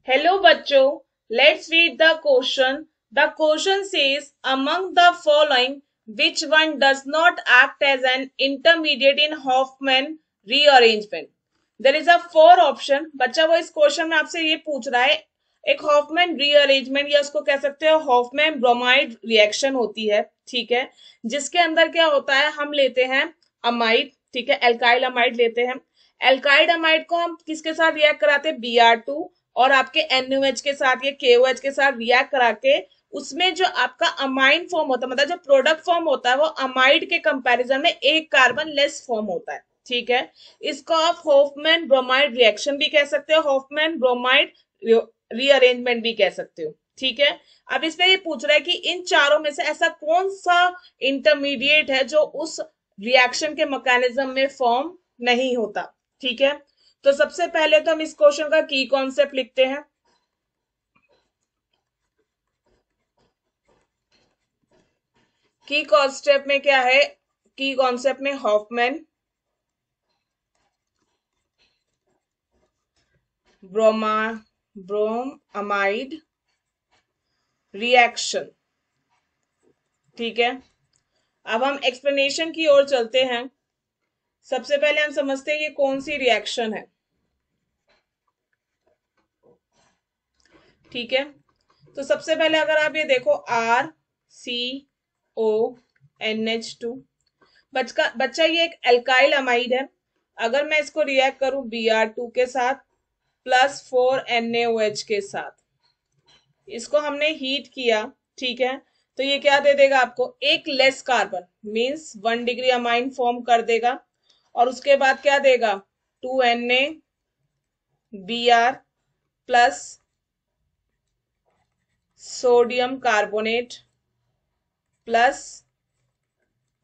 Hello bachcho, let's read the question. The question says, among the following, which one does not act as an intermediate in Hoffman rearrangement? There is a four option. बच्चा वो इस question में आपसे ये पूछ रहा है, एक हॉफमैन रीअरेंजमेंट या उसको कह सकते हो हॉफमैन ब्रोमाइड रिएक्शन होती है, ठीक है, जिसके अंदर क्या होता है, हम लेते हैं अमाइड, ठीक है, एल्काइल अमाइड लेते हैं। एल्काइड अमाइड को हम किसके साथ रिएक्ट कराते हैं, Br2 और आपके NaOH के साथ या KOH के साथ रिएक्ट करा के उसमें जो आपका अमाइन फॉर्म होता है, मतलब जो प्रोडक्ट फॉर्म होता है वो अमाइड के कंपैरिजन में एक कार्बन लेस फॉर्म होता है, ठीक है। इसको आप हॉफमैन ब्रोमाइड रिएक्शन भी कह सकते हो, हॉफमैन ब्रोमाइड रीअरेंजमेंट भी कह सकते हो, ठीक है। अब इसमें ये पूछ रहा है कि इन चारों में से ऐसा कौन सा इंटरमीडिएट है जो उस रिएक्शन के मैकेनिज्म में फॉर्म नहीं होता, ठीक है। तो सबसे पहले तो हम इस क्वेश्चन का की कॉन्सेप्ट लिखते हैं। की कॉन्सेप्ट में क्या है, की कॉन्सेप्ट में हॉफमैन ब्रोमाइड रिएक्शन, ठीक है। अब हम एक्सप्लेनेशन की ओर चलते हैं। सबसे पहले हम समझते हैं ये कौन सी रिएक्शन है, ठीक है। तो सबसे पहले अगर आप ये देखो RCONH2, बच्चा ये एक एल्काइल अमाइड है। अगर मैं इसको रिएक्ट करूं Br2 के साथ +4NaOH के साथ, इसको हमने हीट किया, ठीक है, तो ये क्या दे देगा आपको, एक less carbon means 1 degree amine form कर देगा। और उसके बाद क्या देगा, 2NaBr plus sodium carbonate plus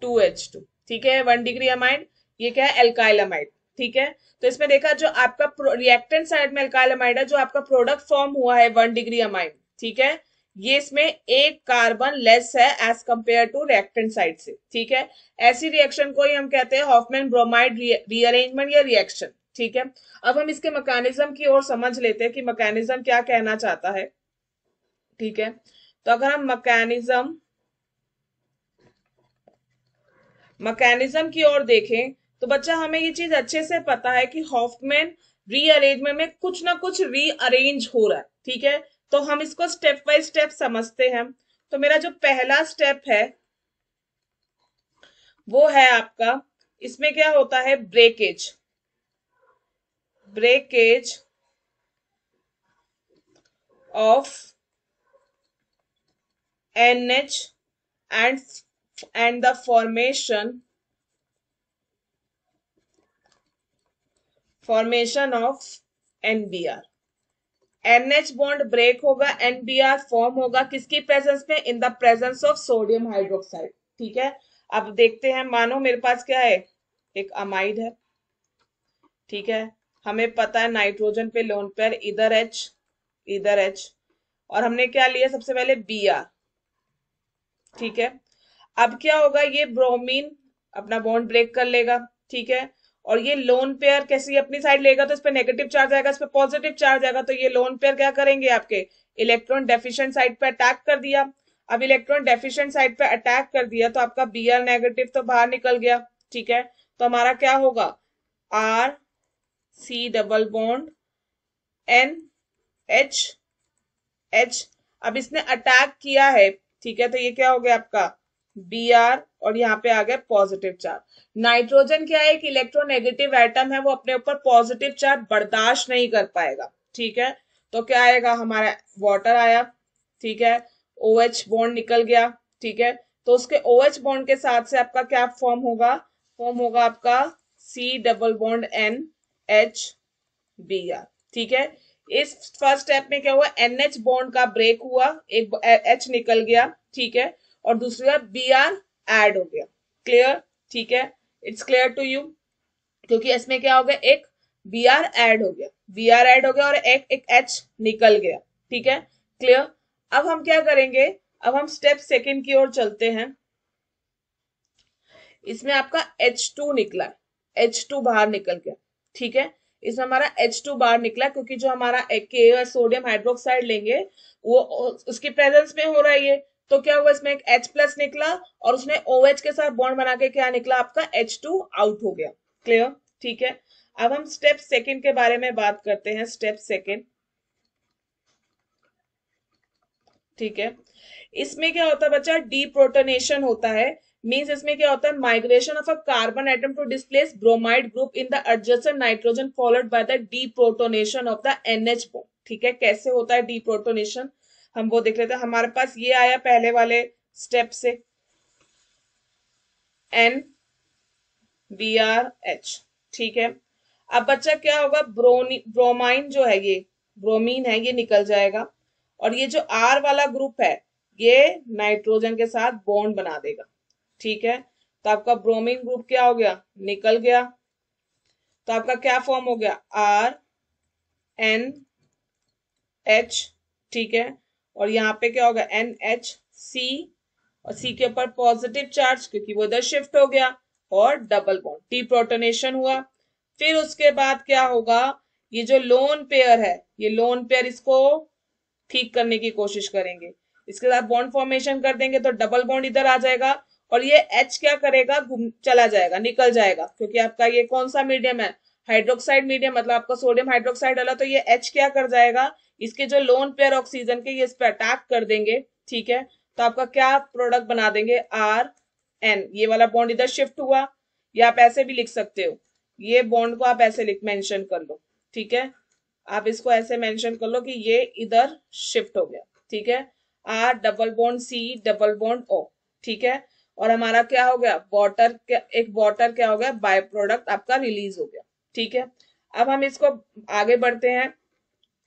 2H2, ठीक है, 1 डिग्री अमाइड। ये क्या है, एल्काइल अमाइड, ठीक है। तो इसमें देखा जो आपका रिएक्टेंट साइड में एल्काइल अमाइड है, जो आपका प्रोडक्ट फॉर्म हुआ है 1 डिग्री अमाइड, ठीक है, ये इसमें एक कार्बन लेस है as compare to reactant side से, ठीक है। ऐसी रिएक्शन को ही हम कहते हैं हॉफमैन ब्रोमाइड रीअरेंजमेंट या रिएक्शन, ठीक है। अब हम इसके मैकेनिज्म की ओर समझ लेते हैं कि मैकेनिज्म क्या कहना चाहता है, ठीक है। तो अगर हम मैकेनिज्म की ओर देखें तो बच्चा हमें ये चीज अच्छे से पता है कि हॉफमैन रीअरेंजमेंट में कुछ ना कुछ रीअरेंज हो रहा है, ठीक है। तो हम इसको स्टेप बाय स्टेप समझते हैं। तो मेरा जो पहला स्टेप है वो है आपका, इसमें क्या होता है, breakage of NH and the formation of NBr। NH bond break होगा, NBr फॉर्म होगा किसकी प्रेजेंस में, in the presence of sodium hydroxide, ठीक है। अब देखते हैं, मानो मेरे पास क्या है, एक अमाइड है, ठीक है, हमें पता है नाइट्रोजन पे लोन पेयर इधर H, और हमने क्या लिया सबसे पहले Br, ठीक है। अब क्या होगा, ये ब्रोमीन अपना बॉन्ड ब्रेक कर लेगा, ठीक है, और ये लोन पेयर कैसे अपनी साइड लेगा, तो इस पे नेगेटिव चार्ज आएगा, इस पे पॉजिटिव चार्ज आएगा, तो ये लोन पेयर क्या करेंगे, आपके इलेक्ट्रॉन डेफिशिएंट साइड पे अटैक कर दिया। अब इलेक्ट्रॉन डेफिशिएंट साइड पे अटैक कर दिया तो आपका Br नेगेटिव तो बाहर निकल गया, ठीक है। तो हमारा क्या होगा, RC डबल बॉन्ड NH। अब इसने अटैक किया है, ठीक है, तो ये क्या हो गया आपका Br, और यहाँ पे आ गया पॉजिटिव चार्ज। नाइट्रोजन क्या है, एक इलेक्ट्रोनेगेटिव एटम है, वो अपने ऊपर पॉजिटिव चार्ज बर्दाश्त नहीं कर पाएगा, ठीक है। तो क्या आएगा, हमारा वाटर आया, ठीक है, OH बॉन्ड निकल गया, ठीक है। तो उसके OH बॉन्ड के साथ से आपका क्या फॉर्म होगा, आपका C double bond NH Br, ठीक है। इस फर्स्ट स्टेप में क्या हुआ, NH बॉन्ड का ब्रेक हुआ, एक H निकल गया, ठीक है, और दूसरा Br ऐड हो गया, क्लियर, ठीक है, इट्स क्लियर टू यू। क्योंकि इसमें क्या हो गया, एक Br ऐड हो गया, और एक H निकल गया, ठीक है, क्लियर। अब हम क्या करेंगे, अब हम स्टेप सेकंड की ओर चलते हैं। इसमें आपका H2 निकला, H2 बाहर निकल गया, ठीक है। इसमें हमारा H2 बाहर निकला, क्योंकि जो हमारा के सोडियम हाइड्रोक्साइड लेंगे वो उसकी प्रेजेंस में हो रहा है ये, तो क्या हुआ इसमें एक H प्लस निकला और उसने OH के साथ बॉन्ड बना के क्या निकला आपका H2 आउट हो गया। क्लियर? ठीक है। अब हम स्टेप सेकंड के बारे में बात करते हैं। स्टेप सेकंड, ठीक है, इसमें क्या होता है बच्चा, डीप्रोटोनेशन होता है। मींस इसमें क्या होता है, migration of a carbon atom to displace bromide group in the adjacent nitrogen followed by the deprotonation of the NH bond. ठीक है, कैसे होता है डीप्रोटोनेशन, हम वो देख लेते हैं। हमारे पास ये आया पहले वाले स्टेप से, NBrH। ठीक है, अब बच्चा क्या होगा, ब्रोमाइन जो है, ये ब्रोमीन है, ये निकल जाएगा और ये जो R वाला ग्रुप है ये नाइट्रोजन के साथ बॉन्ड बना देगा। ठीक है, तो आपका ब्रोमीन ग्रुप क्या हो गया, निकल गया। तो आपका क्या फॉर्म हो गया, RNH। ठीक है, और यहाँ पे क्या होगा, NHC, और C के ऊपर पॉजिटिव चार्ज क्योंकि वो इधर शिफ्ट हो गया, और डबल बॉन्ड, डीप्रोटोनेशन हुआ। फिर उसके बाद क्या होगा, ये जो लोन पेयर है, ये लोन पेयर इसको ठीक करने की कोशिश करेंगे, इसके साथ बॉन्ड फॉर्मेशन कर देंगे तो डबल बॉन्ड इधर आ जाएगा, और ये H क्या करेगा, घूम चला जाएगा, निकल जाएगा, क्योंकि आपका ये कौन सा मीडियम है, हाइड्रोक्साइड मीडियम, मतलब आपका सोडियम हाइड्रोक्साइड डाला, तो ये H क्या कर जाएगा, इसके जो लोन पेयर ऑक्सीजन के ये इस पे अटैक कर देंगे। ठीक है, तो आपका क्या प्रोडक्ट बना देंगे, RN। ये वाला बॉन्ड इधर शिफ्ट हुआ, या आप ऐसे भी लिख सकते हो, ये बॉन्ड को आप ऐसे लिख मेंशन कर लो। ठीक है, आप इसको ऐसे मेंशन कर लो कि ये इधर शिफ्ट हो गया। ठीक है, R double bond C double bond O। ठीक है, और हमारा क्या हो गया, वाटर, एक वाटर क्या हो गया, बाय प्रोडक्ट आपका रिलीज हो गया। ठीक है, अब हम इसको आगे बढ़ते हैं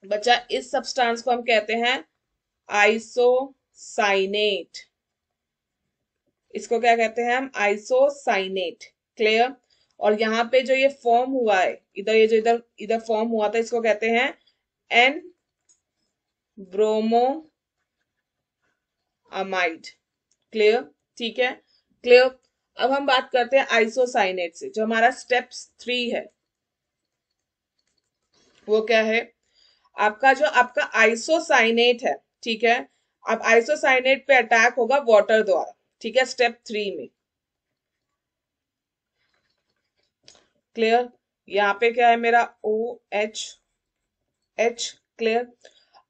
बच्चा। इस सब्सटेंस को हम कहते हैं आइसोसाइनेट। इसको क्या कहते हैं हम, आइसोसाइनेट। क्लियर? और यहाँ पे जो ये फॉर्म हुआ है इधर, ये जो इधर इधर फॉर्म हुआ था, इसको कहते हैं एन ब्रोमो अमाइड। क्लियर? ठीक है, क्लियर। अब हम बात करते हैं आइसोसाइनेट से। जो हमारा स्टेप 3 है वो क्या है, आपका जो आपका आइसोसाइनेट है। ठीक है, अब आइसोसाइनेट पे अटैक होगा वाटर द्वारा। ठीक है, स्टेप 3 में। क्लियर? यहाँ पे क्या है मेरा OH। क्लियर?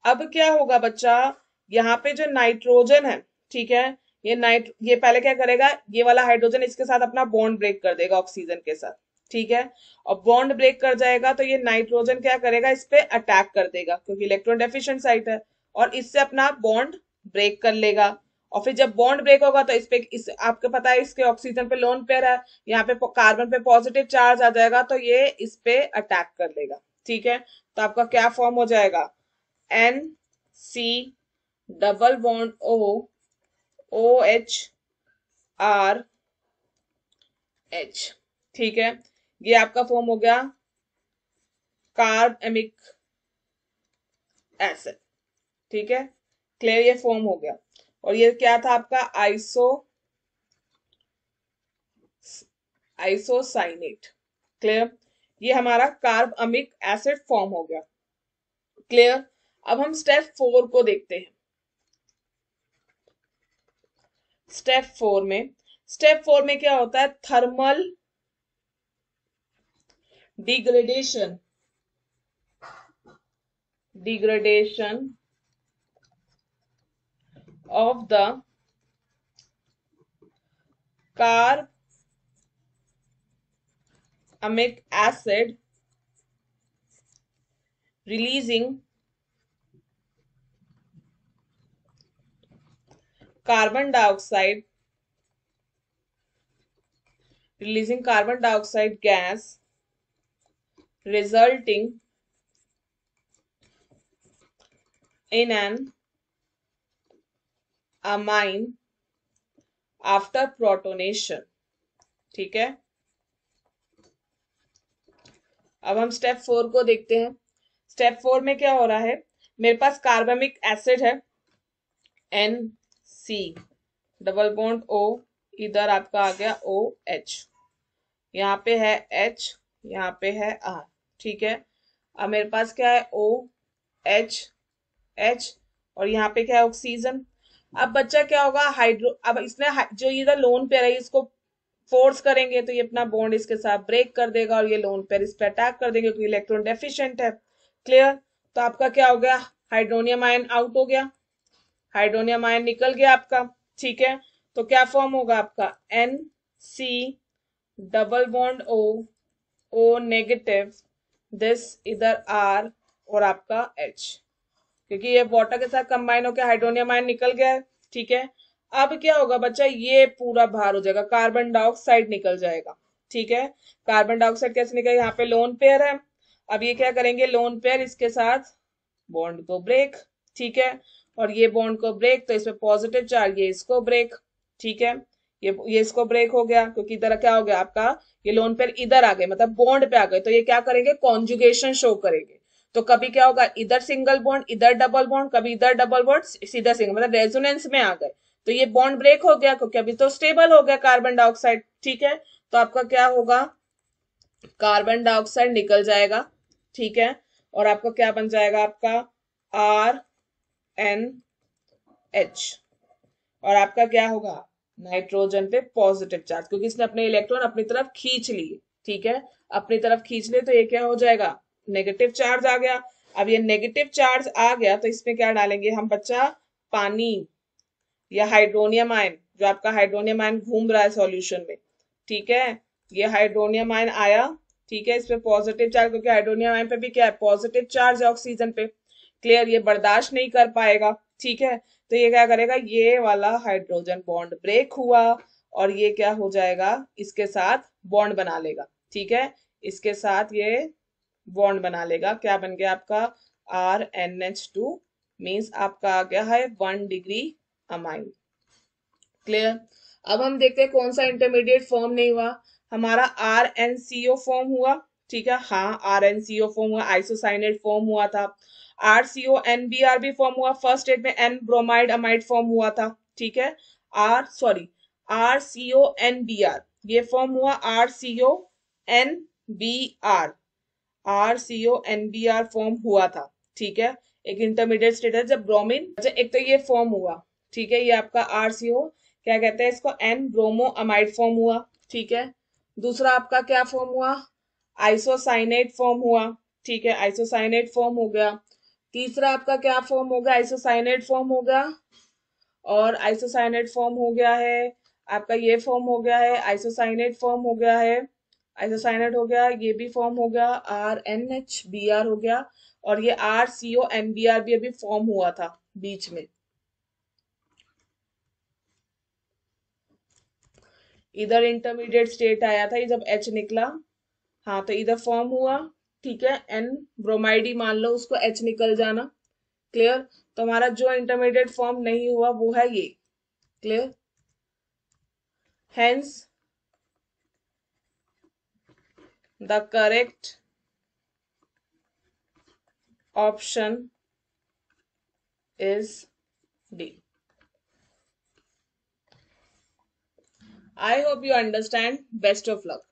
अब क्या होगा बच्चा, यहाँ पे जो नाइट्रोजन है, ठीक है, ये पहले क्या करेगा, ये वाला हाइड्रोजन इसके साथ अपना बॉन्ड ब्रेक कर देगा ऑक्सीजन के साथ। ठीक है, और बॉन्ड ब्रेक कर जाएगा तो ये नाइट्रोजन क्या करेगा, इस पे अटैक कर देगा क्योंकि इलेक्ट्रॉन डेफिशिएंट साइट है, और इससे अपना बॉन्ड ब्रेक कर लेगा। और फिर जब बॉन्ड ब्रेक होगा तो इस आपको पता है इसके ऑक्सीजन पे लोन पेयर है, यहाँ पे कार्बन पे पॉजिटिव चार्ज आ जाएगा तो ये इस पे अटैक कर लेगा। ठीक है, तो आपका क्या फॉर्म हो जाएगा, NC double bond OH RH। ठीक है, ये आपका फॉर्म हो गया कार्बमिक एसिड। ठीक है, क्लियर, ये फॉर्म हो गया। और ये क्या था आपका, आइसोसाइनेट। क्लियर? ये हमारा कार्बमिक एसिड फॉर्म हो गया। क्लियर? अब हम स्टेप 4 को देखते हैं। स्टेप 4 में क्या होता है, thermal degradation of the carbamic acid releasing carbon dioxide gas resulting in an amine after protonation। ठीक है, अब हम स्टेप 4 को देखते हैं। स्टेप 4 में क्या हो रहा है, मेरे पास कार्बमिक एसिड है NC डबल बॉन्ड O, इधर आपका आ गया OH, यहाँ पे है H, यहाँ पे है R। ठीक है। अब मेरे पास क्या है, O H H, और यहाँ पे क्या है, ऑक्सीजन। अब बच्चा क्या होगा, हाइड्रो, अब इसने जो ये लोन पेयर है इसको फोर्स करेंगे तो ये अपना बॉन्ड इसके साथ ब्रेक कर देगा और ये लोन पेयर इस पे अटैक कर देंगे क्योंकि इलेक्ट्रॉन डेफिशिएंट है। क्लियर। तो आपका क्या हो गया, हाइड्रोनियम आयन आउट हो गया, हाइड्रोनियम आयन निकल गया आपका। ठीक है। तो क्या फॉर्म होगा आपका, NC double bond O negative, this इधर R और आपका H, क्योंकि ये वाटर के साथ कंबाइन होकर हाइड्रोनियम आयन निकल गया है। ठीक है। अब क्या होगा बच्चा, ये पूरा बाहर हो जाएगा, कार्बन डाइऑक्साइड निकल जाएगा। ठीक है। कार्बन डाइऑक्साइड कैसे निकलेगा, यहाँ पे लोन पेयर है। अब ये क्या करेंगे, लोन पेयर इसके साथ बॉन्ड को ब्रेक। ठीक है। और ये बॉन्ड को ब्रेक तो इसमें पॉजिटिव चार्ज, ये इसको ब्रेक। ठीक है। ये इसको ब्रेक हो गया क्योंकि इधर क्या हो गया आपका, ये लोन पेयर इधर आ गए, मतलब बॉन्ड पे आ गए, तो ये क्या करेंगे, कॉन्जुगेशन शो करेंगे। तो कभी क्या होगा, इधर सिंगल बॉन्ड इधर डबल बॉन्ड, कभी इधर डबल बॉन्ड सीधा सिंगल, मतलब रेजोनेंस में आ गए। तो ये बॉन्ड ब्रेक हो गया क्योंकि अभी तो स्टेबल हो गया कार्बन डाइऑक्साइड। ठीक है। तो आपका क्या होगा, कार्बन डाइऑक्साइड निकल जाएगा। ठीक है। और आपका क्या बन जाएगा, आपका RNH। और आपका क्या होगा, नाइट्रोजन पे पॉजिटिव चार्ज, क्योंकि इसने अपने इलेक्ट्रॉन अपनी तरफ खींच लिए। ठीक है। अपनी तरफ खींच लिए तो ये क्या हो जाएगा, नेगेटिव चार्ज आ गया। अब ये नेगेटिव चार्ज आ गया तो इसमें क्या डालेंगे हम बच्चा, पानी या हाइड्रोनियम आयन, जो आपका हाइड्रोनियम आयन घूम रहा है सॉल्यूशन में। ठीक है। ये हाइड्रोनियम आयन आया। ठीक है। इस पे पॉजिटिव चार्ज, क्योंकि हाइड्रोनियम आयन पे भी क्या है, पॉजिटिव चार्ज है ऑक्सीजन पे। क्लियर। ये बर्दाश्त नहीं कर पाएगा। ठीक है। तो ये क्या करेगा, ये वाला हाइड्रोजन बॉन्ड ब्रेक हुआ और ये क्या हो जाएगा, इसके साथ बॉन्ड बना लेगा। ठीक है। इसके साथ ये बॉन्ड बना लेगा, क्या बन गया आपका, RNH2, मीन्स आपका आ गया है 1 डिग्री अमाइन। क्लियर। अब हम देखते हैं कौन सा इंटरमीडिएट फॉर्म नहीं हुआ, हमारा RnCO फॉर्म हुआ। ठीक है। हाँ, RnCO फॉर्म हुआ, आइसोसाइनेट फॉर्म हुआ था। RCONBr भी फॉर्म हुआ, फर्स्ट स्टेट में N ब्रोमाइड अमाइड फॉर्म हुआ था। ठीक है। RCONBr ये फॉर्म हुआ, RCONBr फॉर्म हुआ था। ठीक है। एक इंटरमीडिएट स्टेट है जब ब्रोमीन, अच्छा एक तो ये फॉर्म हुआ। ठीक है। ये आपका RCO, क्या कहते हैं इसको, N ब्रोमो अमाइड फॉर्म हुआ। ठीक है। दूसरा आपका क्या फॉर्म हुआ, आइसोसाइनेट फॉर्म हुआ। ठीक है। आइसोसाइनेट फॉर्म हो गया। तीसरा आपका क्या फॉर्म हो गया, आइसोसाइनेट फॉर्म हो गया। और आइसोसाइनेट फॉर्म हो गया है आपका, ये फॉर्म हो गया है, आइसोसाइनेट फॉर्म हो गया है, आइसोसाइनेट हो गया, ये भी फॉर्म हो गया, RNHBr हो गया। और ये RCONBr भी अभी फॉर्म हुआ था बीच में, इधर इंटरमीडिएट स्टेट आया था ये जब H निकला। हाँ, तो इधर फॉर्म हुआ। ठीक है। N ब्रोमाइड ही मान लो उसको, H निकल जाना। क्लियर। तो हमारा जो इंटरमीडिएट फॉर्म नहीं हुआ वो है ये। Clear. Hence the correct option is D. I hope you understand. Best of luck.